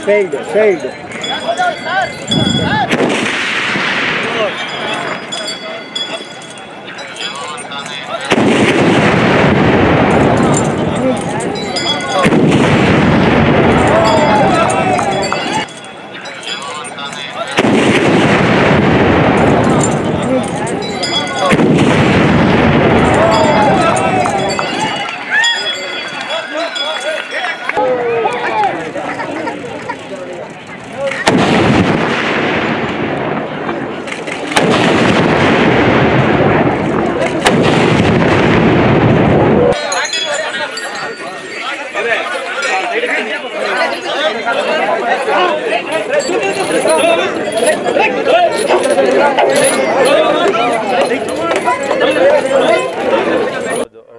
Failed.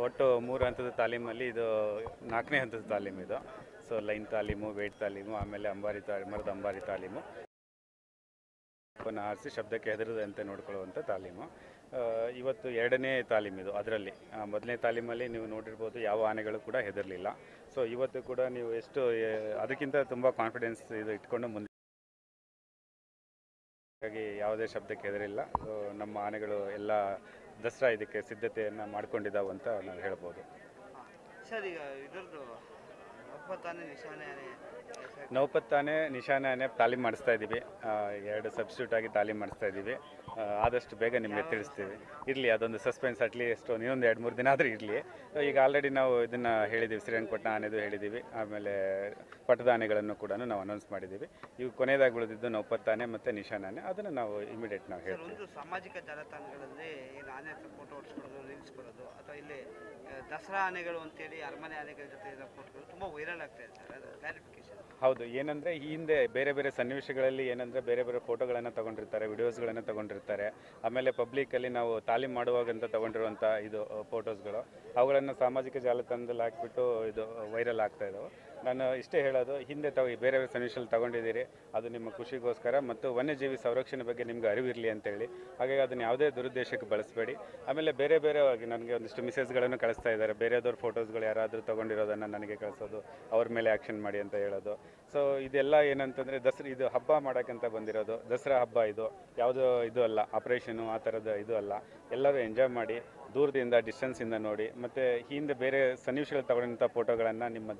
ಒಟ್ಟು 3 ಹಂತದ ತಾಲೀಮಲ್ಲಿ ಇದು 4ನೇ ಹಂತದ ತಾಲೀಮು ಇದು. ಸೊ ಲೈನ್ ತಾಲೀಮು, ವೇಟ್ ತಾಲೀಮು, ಆಮೇಲೆ ಮರದ ಅಂಬಾರಿ ತಾಲೀಮು, ಆರಿಸಿ ಶಬ್ದಕ್ಕೆ ಹೆದರದಂತೆ ನೋಡ್ಕೊಳ್ಳುವಂಥ ತಾಲೀಮು. ಇವತ್ತು 2ನೇ ತಾಲೀಮಿದು. ಅದರಲ್ಲಿ 1ನೇ ತಾಲೀಮಲ್ಲಿ ನೀವು ನೋಡಿರ್ಬೋದು, ಯಾವ ಆನೆಗಳು ಕೂಡ ಹೆದರಲಿಲ್ಲ. ಸೊ ಇವತ್ತು ಕೂಡ ನೀವು ಎಷ್ಟು ಅದಕ್ಕಿಂತ ತುಂಬ ಕಾನ್ಫಿಡೆನ್ಸ್ ಇದು ಇಟ್ಕೊಂಡು ಮುಂದೆ, ಹಾಗಾಗಿ ಯಾವುದೇ ಶಬ್ದಕ್ಕೆ ಹೆದರಿಲ್ಲ. ಸೊ ನಮ್ಮ ಆನೆಗಳು ಎಲ್ಲ ದಸರಾ ಇದಕ್ಕೆ ಸಿದ್ಧತೆಯನ್ನು ಮಾಡ್ಕೊಂಡಿದ್ದಾವೆ ಅಂತ ನಾವು ಹೇಳ್ಬೋದು. ಸರ್, ಈಗ ಇದರದ್ದು ನೌಪತ್ತಾನೆ ನಿಶಾನೆ ಆನೆ ತಾಲೀಮ್ ಮಾಡಿಸ್ತಾ ಇದ್ದೀವಿ. 2 ಸಬ್ಸ್ಟಿಟ್ಯೂಟ್ ಆಗಿ ತಾಲೀಮ್ ಮಾಡಿಸ್ತಾ ಇದ್ದೀವಿ. ಆದಷ್ಟು ಬೇಗ ನಿಮಗೆ ತಿಳಿಸ್ತೀವಿ. ಇರಲಿ, ಅದೊಂದು ಸಸ್ಪೆನ್ಸ್ ಅಟ್ಲೀಸ್ಟ್ ಇನ್ನೊಂದು 2-3 ದಿನ ಆದರೂ ಇರಲಿ. ಈಗ ಆಲ್ರೆಡಿ ನಾವು ಇದನ್ನು ಹೇಳಿದ್ದೀವಿ, ಶ್ರೀರಂಗಪಟ್ಟಣ ಆನೆದು ಹೇಳಿದ್ದೀವಿ, ಆಮೇಲೆ ಪಟ್ಟದ ಆನೆಗಳನ್ನು ಕೂಡ ನಾವು ಅನೌನ್ಸ್ ಮಾಡಿದ್ದೀವಿ. ಇವು ಕೊನೆಯದಾಗಿ ಉಳಿದಿದ್ದು ನೌಪತ್ತಾನೆ ಮತ್ತು ನಿಶಾನೆ, ಅದನ್ನು ನಾವು ಇಮಿಡಿಯೇಟ್ ನಾವು ಹೇಳ್ತೀವಿ. ಸಾಮಾಜಿಕ ಜಾಲತಾಣಗಳಲ್ಲಿ ಆನೆ ಫೋಟೋ ಹೊಡ್ಸ್ಕೊಳ್ಳೋದು, ರೀಲ್ಸ್ ಕೊಡೋದು, ಅಥವಾ ಇಲ್ಲಿ ದಸರಾ ಆನೆಗಳು ಅಂತೇಳಿ ಅರಮನೆ ಆನೆಗಳ ಜೊತೆ ಇರೋ ಫೋಟೋಗಳು ತುಂಬ ವೈರಲ್ ಆಗ್ತಾ ಇದೆ ಸರ್, ಅದು ಕ್ಲಾರಿಫಿಕೇಶನ್. ಹೌದು, ಏನಂದರೆ ಈ ಹಿಂದೆ ಬೇರೆ ಬೇರೆ ಸನ್ನಿವೇಶಗಳಲ್ಲಿ ಏನಂದರೆ ಬೇರೆ ಬೇರೆ ಫೋಟೋಗಳನ್ನು ತೊಗೊಂಡಿರ್ತಾರೆ, ವಿಡಿಯೋಸ್ಗಳನ್ನು ತೊಗೊಂಡಿರ್ತಾರೆ. ಆಮೇಲೆ ಪಬ್ಲಿಕ್ಕಲ್ಲಿ ನಾವು ತಾಲೀಮ್ ಮಾಡುವಾಗಂತ ತೊಗೊಂಡಿರುವಂಥ ಇದು ಫೋಟೋಸ್ಗಳು, ಅವುಗಳನ್ನು ಸಾಮಾಜಿಕ ಜಾಲತಾಣದಲ್ಲಿ ಹಾಕಿಬಿಟ್ಟು ಇದು ವೈರಲ್ ಆಗ್ತಾ ಇದ್ದಾವೆ. ನಾನು ಇಷ್ಟೇ ಹೇಳೋದು, ಹಿಂದೆ ಬೇರೆ ಬೇರೆ ಸನ್ನಿವೇಶದಲ್ಲಿ ತೊಗೊಂಡಿದ್ದೀರಿ, ಅದು ನಿಮ್ಮ ಖುಷಿಗೋಸ್ಕರ ಮತ್ತು ವನ್ಯಜೀವಿ ಸಂರಕ್ಷಣೆ ಬಗ್ಗೆ ನಿಮ್ಗೆ ಅರಿವಿರಲಿ ಅಂತೇಳಿ. ಹಾಗಾಗಿ ಅದನ್ನು ಯಾವುದೇ ದುರುದ್ದೇಶಕ್ಕೆ ಬಳಸಬೇಡಿ. ಆಮೇಲೆ ಬೇರೆ ನನಗೆ ಒಂದಿಷ್ಟು ಮೆಸೇಜ್ಗಳನ್ನು ಕಳಿಸ್ತಾ ಇದ್ದಾರೆ, ಬೇರೆದವ್ರ ಫೋಟೋಸ್ಗಳು ಯಾರಾದರೂ ತೊಗೊಂಡಿರೋದನ್ನು ನನಗೆ ಕಳಿಸೋದು, ಅವ್ರ ಮೇಲೆ ಆ್ಯಕ್ಷನ್ ಮಾಡಿ ಅಂತ ಹೇಳೋದು. ಸೊ ಇದೆಲ್ಲ ಏನಂತಂದರೆ ಇದು ಹಬ್ಬ ಮಾಡೋಕ್ಕಂತ ಬಂದಿರೋದು, ದಸರಾ ಹಬ್ಬ ಇದು, ಯಾವುದೋ ಇದು ಅಲ್ಲ, ಆಪ್ರೇಷನು ಆ ಥರದ ಇದು ಅಲ್ಲ. ಎಲ್ಲರೂ ಎಂಜಾಯ್ ಮಾಡಿ, ದೂರದಿಂದ ಡಿಸ್ಟೆನ್ಸಿಂದ ನೋಡಿ. ಮತ್ತು ಹಿಂದೆ ಬೇರೆ ಸನ್ನಿವೇಶಗಳು ತಗೊಂಡಂಥ ಫೋಟೋಗಳನ್ನು ನಿಮ್ಮ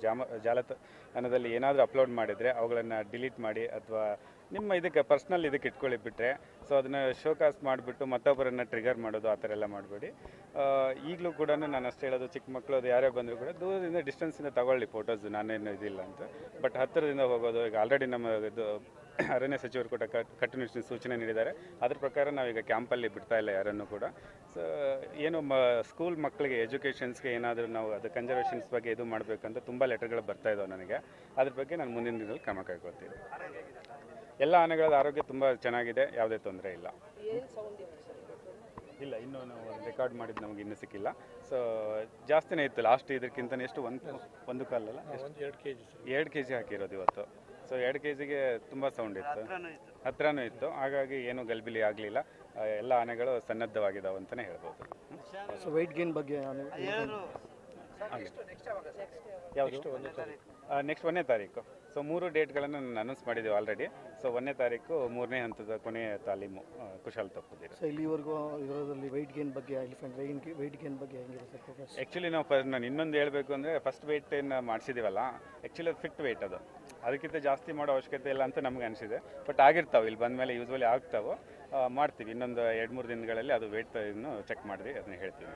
ಜಾಲತಾಣದಲ್ಲಿ ಏನಾದರೂ ಅಪ್ಲೋಡ್ ಮಾಡಿದರೆ ಅವುಗಳನ್ನು ಡಿಲೀಟ್ ಮಾಡಿ, ಅಥವಾ ನಿಮ್ಮ ಇದಕ್ಕೆ ಪರ್ಸ್ನಲ್ ಇದಕ್ಕೆ ಇಟ್ಕೊಳ್ಳಿ ಬಿಟ್ಟರೆ. ಸೊ ಅದನ್ನು ಶೋಕಾಸ್ ಮಾಡಿಬಿಟ್ಟು ಮತ್ತೊಬ್ಬರನ್ನು ಟ್ರಿಗರ್ ಮಾಡೋದು, ಆ ಥರ ಎಲ್ಲ ಮಾಡಬೇಡಿ. ಈಗಲೂ ಕೂಡ ನಾನು ಅಷ್ಟು ಹೇಳೋದು, ಚಿಕ್ಕ ಮಕ್ಕಳು ಅದು ಯಾರೇ ಬಂದರೂ ಕೂಡ ದೂರದಿಂದ ಡಿಸ್ಟೆನ್ಸಿಂದ ತಗೊಳ್ಳಿ ಫೋಟೋಸ್, ನಾನೇನು ಇದಿಲ್ಲ ಅಂತ. ಬಟ್ ಹತ್ತಿರದಿಂದ ಹೋಗೋದು, ಈಗ ಆಲ್ರೆಡಿ ನಮ್ಮ ಇದು ಅರಣ್ಯ ಸಚಿವರು ಕೂಡ ಕಟ್ಟುನಿಟ್ಟಿನ ಸೂಚನೆ ನೀಡಿದ್ದಾರೆ. ಅದ್ರ ಪ್ರಕಾರ ನಾವೀಗ ಕ್ಯಾಂಪಲ್ಲಿ ಬಿಡ್ತಾ ಇಲ್ಲ ಯಾರನ್ನು ಕೂಡ. ಸೊ ಏನು ಸ್ಕೂಲ್ ಮಕ್ಕಳಿಗೆ ಎಜುಕೇಷನ್ಸ್ಗೆ ಏನಾದರೂ ನಾವು ಅದು ಕನ್ಸರ್ವೇಷನ್ಸ್ ಬಗ್ಗೆ ಇದು ಮಾಡಬೇಕಂತ ತುಂಬ ಲೆಟರ್ಗಳು ಬರ್ತಾ ಇದ್ದಾವೆ ನನಗೆ. ಅದ್ರ ಬಗ್ಗೆ ನಾನು ಮುಂದಿನ ದಿನದಲ್ಲಿ ಕ್ರಮ ಕೈಗೊಳ್ತೀನಿ. ಎಲ್ಲ ಆನೆಗಳ ಆರೋಗ್ಯ ತುಂಬ ಚೆನ್ನಾಗಿದೆ, ಯಾವುದೇ ತೊಂದರೆ ಇಲ್ಲ. ಇಲ್ಲ, ಇನ್ನೂ ನಾವು ರೆಕಾರ್ಡ್ ಮಾಡಿದ್ದು ನಮಗೆ ಇನ್ನೂ ಸಿಕ್ಕಿಲ್ಲ. ಸೊ ಜಾಸ್ತಿನೇ ಇತ್ತು ಲಾಸ್ಟ್, ಇದಕ್ಕಿಂತ ಎಷ್ಟು ಒಂದು ಕಾಲಲ್ಲ, 2 kg ಹಾಕಿರೋದು ಇವತ್ತು. ಸೊ 2 kgಗೆ ತುಂಬ ಸೌಂಡ್ ಇತ್ತು, ಹತ್ರನೂ ಇತ್ತು. ಹಾಗಾಗಿ ಏನೂ ಗಲ್ಬಿಲಿ ಆಗಲಿಲ್ಲ. ಎಲ್ಲ ಆನೆಗಳು ಸನ್ನದ್ಧವಾಗಿದ್ದಾವೆ ಅಂತಲೇ ಹೇಳ್ಬೋದು. ಸೊ ವೆಯ್ಟ್ ಗೇನ್ ಬಗ್ಗೆ ಯಾವುದು ನೆಕ್ಸ್ಟ್ 1ನೇ ತಾರೀಕು. ಸೊ 3 ಡೇಟ್ಗಳನ್ನು ನಾನು ಅನೌನ್ಸ್ ಮಾಡಿದ್ದೀವಿ ಆಲ್ರೆಡಿ. ಸೊ 1ನೇ ತಾರೀಕು 3ನೇ ಹಂತದ ಕೊನೆಯ ತಾಲೀಮು ಕುಶಾಲ್ ತಪ್ಪುದಿರ. ಸೊ ಇಲ್ಲಿವರೆಗೂ ಇದರಲ್ಲಿ ವೆಯ್ಟ್ ಗೇನ್ ಬಗ್ಗೆ, ಎಲಿಫೆಂಟ್ ವೆಯ್ಟ್ ಗೇನ್ ಬಗ್ಗೆ ಹೆಂಗಿದೆ ಸರ್ ಫೋಕಸ್? ಆ್ಯಕ್ಚುಲಿ ನಾನು ಇನ್ನೊಂದು ಹೇಳಬೇಕು ಅಂದರೆ, ಫಸ್ಟ್ ವೆಯ್ಟನ್ನು ಮಾಡಿಸಿದ್ದೀವಲ್ಲ, ಆ್ಯಕ್ಚುಲಿ ಅದು ಫಿಟ್ ವೆಯ್ಟ್, ಅದು ಅದಕ್ಕಿಂತ ಜಾಸ್ತಿ ಮಾಡೋ ಅವಶ್ಯಕತೆ ಇಲ್ಲ ಅಂತ ನಮ್ಗೆ ಅನಿಸಿದೆ. ಬಟ್ ಆಗಿರ್ತಾವೆ, ಇಲ್ಲಿ ಬಂದಮೇಲೆ ಯೂಸ್ವಲಿ ಆಗ್ತಾವೆ, ಮಾಡ್ತೀವಿ. ಇನ್ನೊಂದು 2-3 ದಿನಗಳಲ್ಲಿ ಅದು ವೆಯ್ಟ್ ಚೆಕ್ ಮಾಡಿದ್ವಿ, ಅದನ್ನ ಹೇಳ್ತೀವಿ.